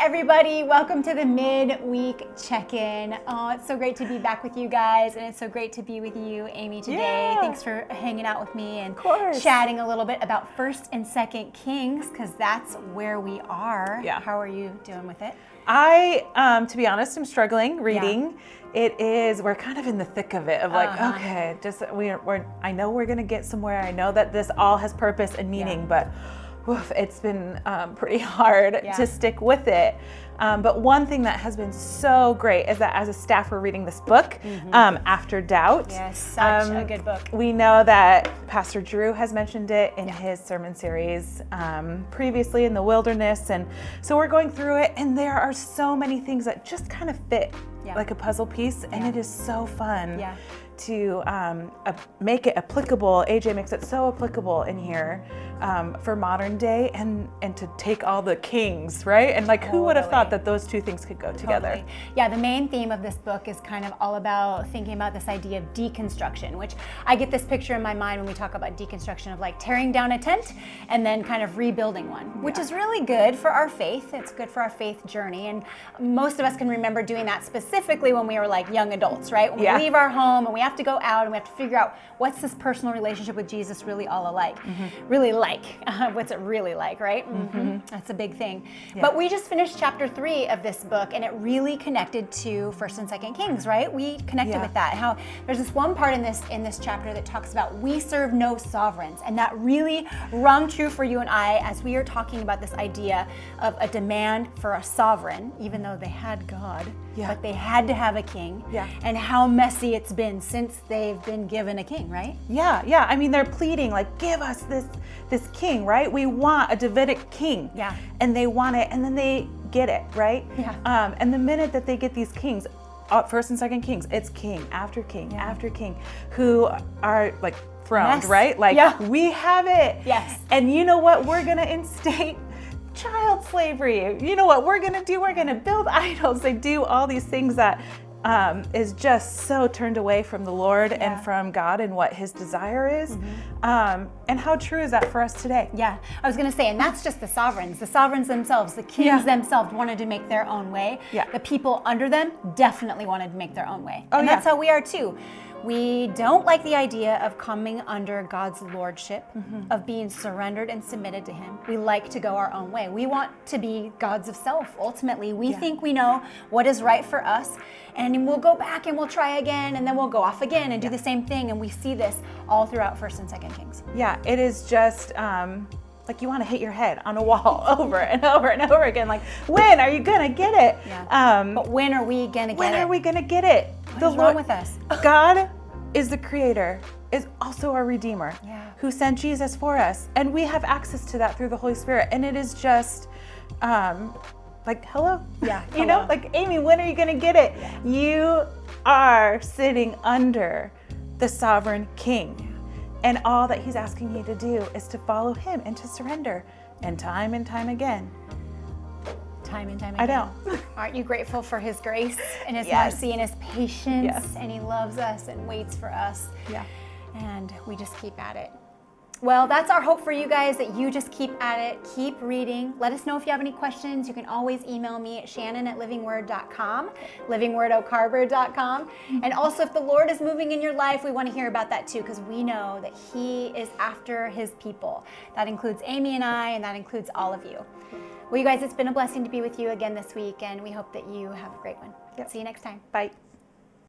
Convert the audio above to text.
everybody. Welcome to the Midweek Check-In. Oh, it's so great to be back with you guys, and it's so great to be with you, Amy, today. Yeah. Thanks for hanging out with me and course. chatting a little bit about 1st and 2nd Kings, because that's where we are. Yeah. How are you doing with it? I, to be honest, I'm struggling reading. Yeah. We're kind of in the thick of it, of like, okay, I know we're going to get somewhere. I know that this all has purpose and meaning, but it's been pretty hard to stick with it. But one thing that has been so great is that as a staff, we're reading this book, After Doubt. Yes, such a good book. We know that Pastor Drew has mentioned it in his sermon series previously in the wilderness. And so we're going through it, and there are so many things that just kind of fit like a puzzle piece. And it is so fun to make it applicable. AJ makes it so applicable in here for modern day, and to take all the kings, right? And like, who would have thought that those two things could go together? Yeah, the main theme of this book is kind of all about thinking about this idea of deconstruction, which I get this picture in my mind when we talk about deconstruction of like tearing down a tent and then kind of rebuilding one, which is really good for our faith. It's good for our faith journey. And most of us can remember doing that specifically when we were like young adults, right? When we leave our home and we have to go out and we have to figure out what's this personal relationship with Jesus really all alike, really like. What's it really like, right? That's a big thing. But we just finished chapter 3 of this book, and it really connected to 1st and 2nd Kings, right? We connected with that. How there's this one part in this chapter that talks about we serve no sovereigns, and that really rung true for you and I as we are talking about this idea of a demand for a sovereign, even though they had God, but they had to have a king, and how messy it's been since they've been given a king, right? Yeah. I mean, they're pleading like, give us this king, right? We want a Davidic king. And they want it, and then they get it, right? And the minute that they get these kings, 1st and 2nd Kings, it's king after king after king who are like throned, right? Like, we have it. Yes. And you know what? We're going to instate child slavery. You know what we're going to do? We're going to build idols. They do all these things that is just so turned away from the Lord and from God and what his desire is. And how true is that for us today? Yeah, I was going to say, and that's just the sovereigns themselves, the kings themselves wanted to make their own way. The people under them definitely wanted to make their own way. And that's how we are too. We don't like the idea of coming under God's lordship, of being surrendered and submitted to him. We like to go our own way. We want to be gods of self. Ultimately, we think we know what is right for us, and we'll go back and we'll try again, and then we'll go off again and do the same thing. And we see this all throughout 1st and 2nd Kings. Yeah, it is just like you want to hit your head on a wall over and over and over again. Like, when are you gonna get it? But when are we gonna get it? When are we gonna get it? What's wrong with us? God is the creator, is also our redeemer, who sent Jesus for us. And we have access to that through the Holy Spirit. And it is just like, hello? You know, like, Amy, when are you gonna get it? You are sitting under the sovereign king. And all that he's asking you to do is to follow him and to surrender. And time again. Time and time again. I know. Aren't you grateful for his grace and his mercy and his patience? And he loves us and waits for us. And we just keep at it. Well, that's our hope for you guys, that you just keep at it, keep reading. Let us know if you have any questions. You can always email me at Shannon@livingword.com, livingwordoakarbor.com. And also, if the Lord is moving in your life, we want to hear about that too, because we know that he is after his people. That includes Amy and I, and that includes all of you. Well, you guys, it's been a blessing to be with you again this week, and we hope that you have a great one. See you next time. Bye.